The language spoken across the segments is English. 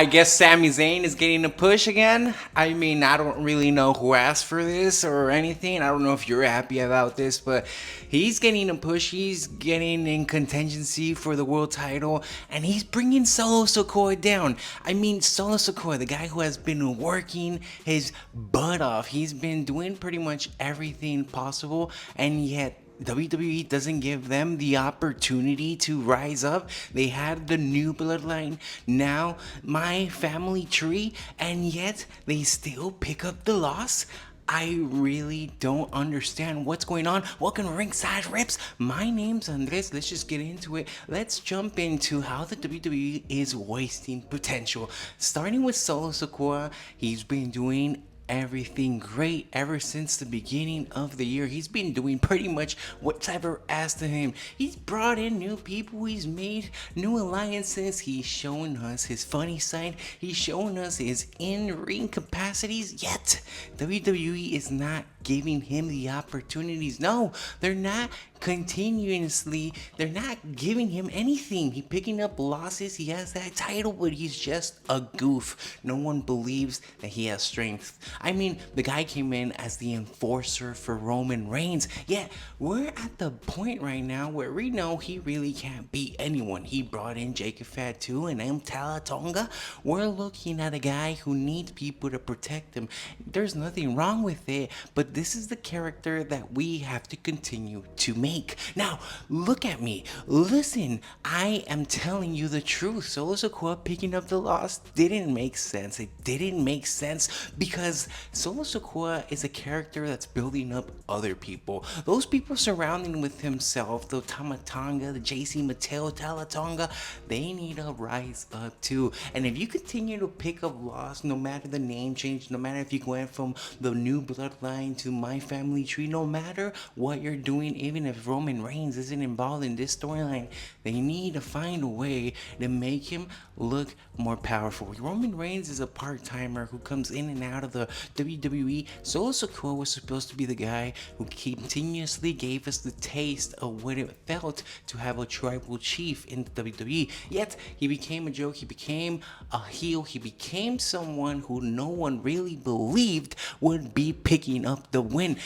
I guess Sami Zayn is getting a push again. I mean, I don't really know who asked for this or anything. I don't know if you're happy about this, but he's getting a push. He's getting in contingency for the world title, and he's bringing Solo Sikoa down. I mean, Solo Sikoa, the guy who has been working his butt off. He's been doing pretty much everything possible, and yet WWE doesn't give them the opportunity to rise up. They had the new bloodline, now my family tree, and yet they still pick up the loss. I really don't understand what's going on. Welcome to Ringside Riffs. My name's Andres. Let's just get into it. Let's jump into how the WWE is wasting potential. Starting with Solo Sikoa, he's been doing everything great ever since the beginning of the year. He's been doing pretty much what's ever asked of him. He's brought in new people, he's made new alliances, he's showing us his funny side, he's showing us his in-ring capacities, yet WWE is not giving him the opportunities. No, they're not continuously, they're not giving him anything. He picking up losses, he has that title, but he's just a goof. No one believes that he has strength. I mean, the guy came in as the enforcer for Roman Reigns, yet we're at the point right now where we know he really can't beat anyone. He brought in Jacob Fatu and M. Talatonga. We're looking at a guy who needs people to protect him. There's nothing wrong with it, but this is the character that we have to continue to make. Now, look at me. Listen, I am telling you the truth. Solo Sikoa picking up the loss didn't make sense. It didn't make sense because Solo Sikoa is a character that's building up other people. Those people surrounding with himself, the Tamatanga, the JC Mateo, Talatonga, they need to rise up too. And if you continue to pick up loss, no matter the name change, no matter if you went from the new bloodline to my family tree, no matter what you're doing, even if Roman Reigns isn't involved in this storyline, they need to find a way to make him look more powerful. Roman Reigns is a part-timer who comes in and out of the WWE. Solo Sikoa was supposed to be the guy who continuously gave us the taste of what it felt to have a tribal chief in the WWE. Yet he became a joke, he became a heel, he became someone who no one really believed would be picking up the win.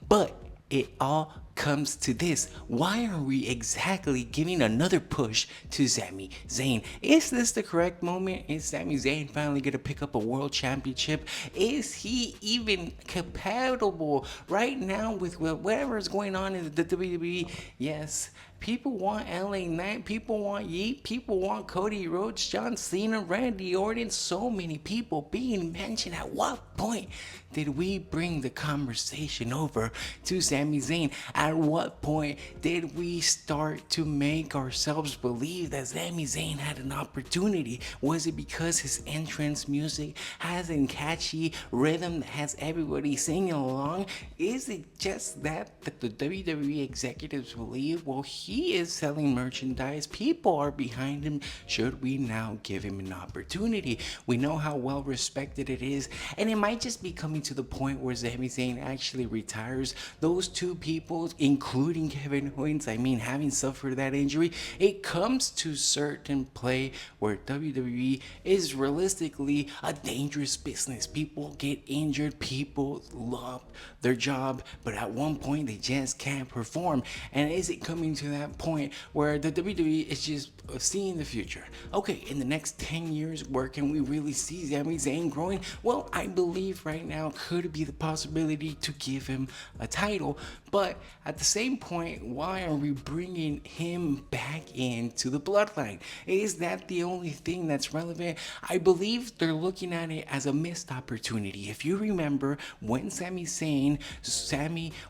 But it all comes to this. Why are we exactly giving another push to Sami Zayn? Is this the correct moment? Is Sami Zayn finally going to pick up a world championship? Is he even compatible right now with whatever is going on in the WWE? Yes, people want LA Knight, people want Yeet, people want Cody Rhodes, John Cena, Randy Orton, so many people being mentioned. At what point did we bring the conversation over to Sami Zayn? At what point did we start to make ourselves believe that Sami Zayn had an opportunity? Was it because his entrance music has a catchy rhythm that has everybody singing along? Is it just that the WWE executives believe, well, he is selling merchandise, people are behind him, should we now give him an opportunity? We know how well respected it is, and it might just be coming to the point where Sami Zayn actually retires. Those two people, including Kevin Owens, I mean, having suffered that injury, it comes to certain play where WWE is realistically a dangerous business. People get injured, people love their job, but at one point they just can't perform. And is it coming to that point where the WWE is just seeing the future? Okay, in the next 10 years, where can we really see Sami Zayn growing? Well, I believe right now could be the possibility to give him a title, but at the same point, why are we bringing him back into the bloodline? Is that the only thing that's relevant? I believe they're looking at it as a missed opportunity. If you remember, when Sami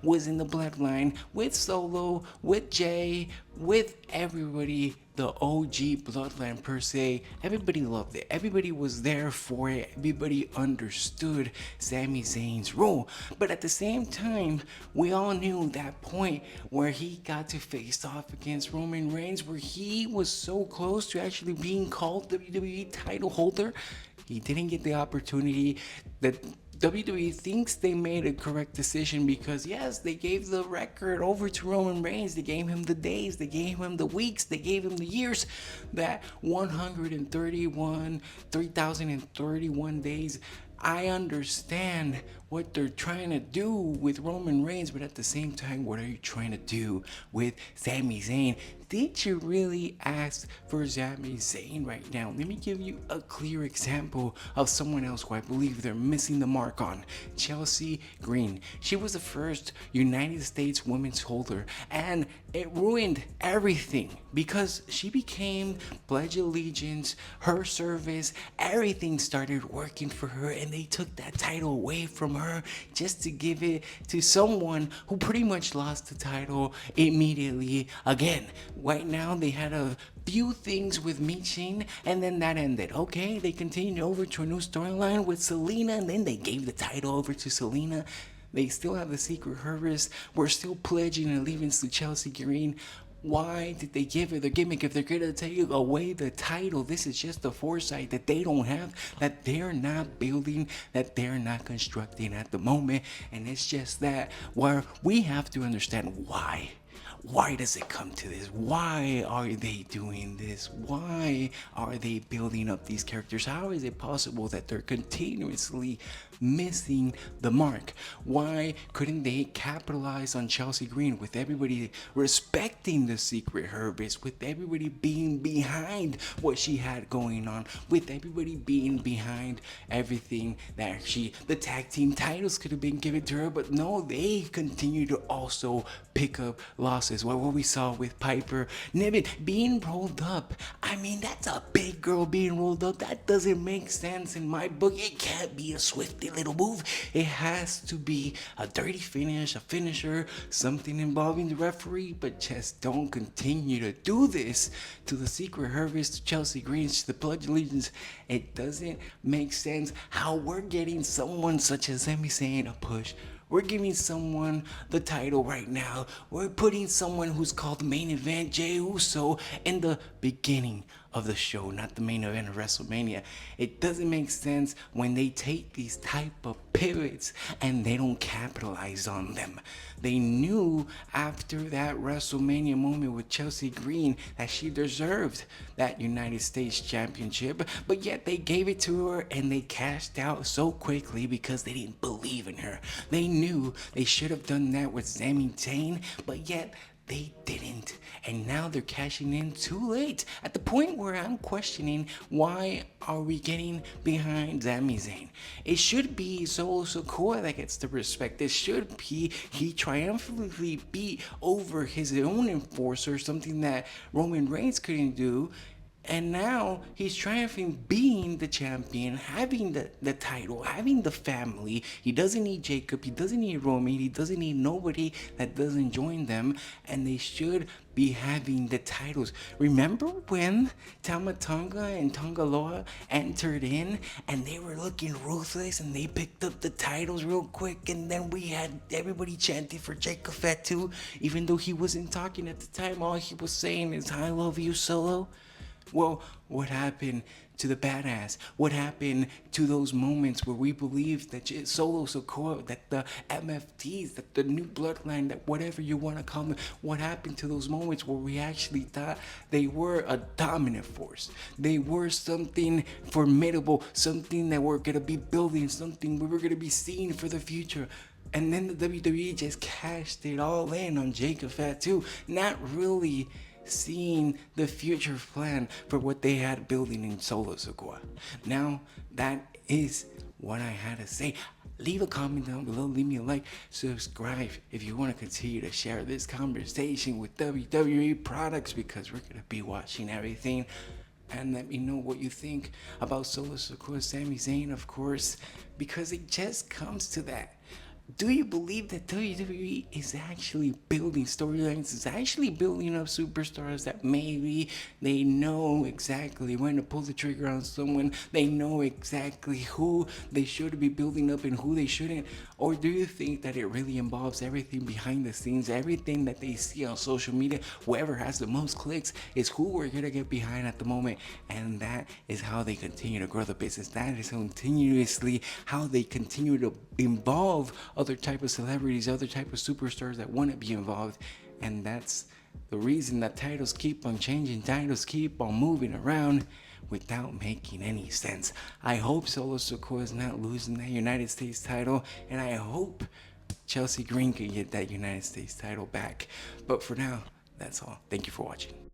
was in the bloodline with Solo, with Jay, with everybody, the OG bloodline per se, everybody loved it. Everybody was there for it. Everybody understood Sami Zayn's role. But at the same time, we all knew that point where he got to face off against Roman Reigns, where he was so close to actually being called WWE title holder. He didn't get the opportunity. That WWE thinks they made a correct decision because, yes, they gave the record over to Roman Reigns. They gave him the days, they gave him the weeks, they gave him the years. That 3,031 days. I understand what they're trying to do with Roman Reigns, but at the same time, what are you trying to do with Sami Zayn? Did you really ask for Sami Zayn right now? Let me give you a clear example of someone else who I believe they're missing the mark on. Chelsea Green. She was the first United States women's holder, and it ruined everything because she became Pledge Allegiance, her service, everything started working for her, and they took that title away from her just to give it to someone who pretty much lost the title immediately again. Right now, they had a few things with Michin, and then that ended. Okay, they continued over to a new storyline with Selena, and then they gave the title over to Selena. They still have the Secret Service. We're still pledging allegiance to Chelsea Green. Why did they give her the gimmick if they're gonna take away the title? This is just the foresight that they don't have, that they're not building, that they're not constructing at the moment. And it's just that where we have to understand why. Why does it come to this? Why are they doing this? Why are they building up these characters? How is it possible that they're continuously missing the mark? Why couldn't they capitalize on Chelsea Green with everybody respecting the Secret Service, with everybody being behind what she had going on, with everybody being behind everything that the tag team titles could have been given to her, but no, they continue to also pick up losses. What we saw with Piper Niven being rolled up. I mean, that's a big girl being rolled up. That doesn't make sense in my book. It can't be a swifty little move. It has to be a dirty finish, a finisher, something involving the referee, but just don't continue to do this to the Secret Service, to Chelsea Green, to the Pledge Allegiance. It doesn't make sense how we're getting someone such as Sami Zayn a push. We're giving someone the title right now. We're putting someone who's called the main event, Jey Uso, in the beginning of the show, not the main event of WrestleMania. It doesn't make sense when they take these type of pivots and they don't capitalize on them. They knew after that WrestleMania moment with Chelsea Green that she deserved that United States Championship, but yet they gave it to her and they cashed out so quickly because they didn't believe in her. They knew they should have done that with Sami Zayn, but yet they didn't, and now they're cashing in too late, at the point where I'm questioning why are we getting behind Sami Zayn. It should be Solo Sikoa that gets the respect. It should be he triumphantly beat over his own enforcer, something that Roman Reigns couldn't do. And now he's triumphing being the champion, having the title, having the family. He doesn't need Jacob, he doesn't need Roman, he doesn't need nobody that doesn't join them. And they should be having the titles. Remember when Tama Tonga and Tongaloa entered in and they were looking ruthless and they picked up the titles real quick, and then we had everybody chanting for Jacob Fatu, even though he wasn't talking at the time. All he was saying is, "I love you, Solo." Well, what happened to the badass? What happened to those moments where we believed that Solo Sikoa, that the MFTs, that the new bloodline, that whatever you want to call them, what happened to those moments where we actually thought they were a dominant force? They were something formidable, something that we're going to be building, something we were going to be seeing for the future. And then the WWE just cashed it all in on Jacob Fatu, not really seeing the future plan for what they had building in Solo Sikoa. Now, that is what I had to say. Leave a comment down below, leave me a like, subscribe if you want to continue to share this conversation with WWE products, because we're going to be watching everything. And let me know what you think about Solo Sikoa, Sami Zayn, of course, because it just comes to that. Do you believe that WWE is actually building storylines, is actually building up superstars that maybe they know exactly when to pull the trigger on someone, they know exactly who they should be building up and who they shouldn't? Or do you think that it really involves everything behind the scenes, everything that they see on social media, whoever has the most clicks is who we're gonna get behind at the moment, and that is how they continue to grow the business, that is continuously how they continue to involve other type of celebrities, other type of superstars that want to be involved. And that's the reason that titles keep on changing, titles keep on moving around without making any sense. I hope Solo Sikoa is not losing that United States title, and I hope Chelsea Green can get that United States title back. But for now, that's all. Thank you for watching.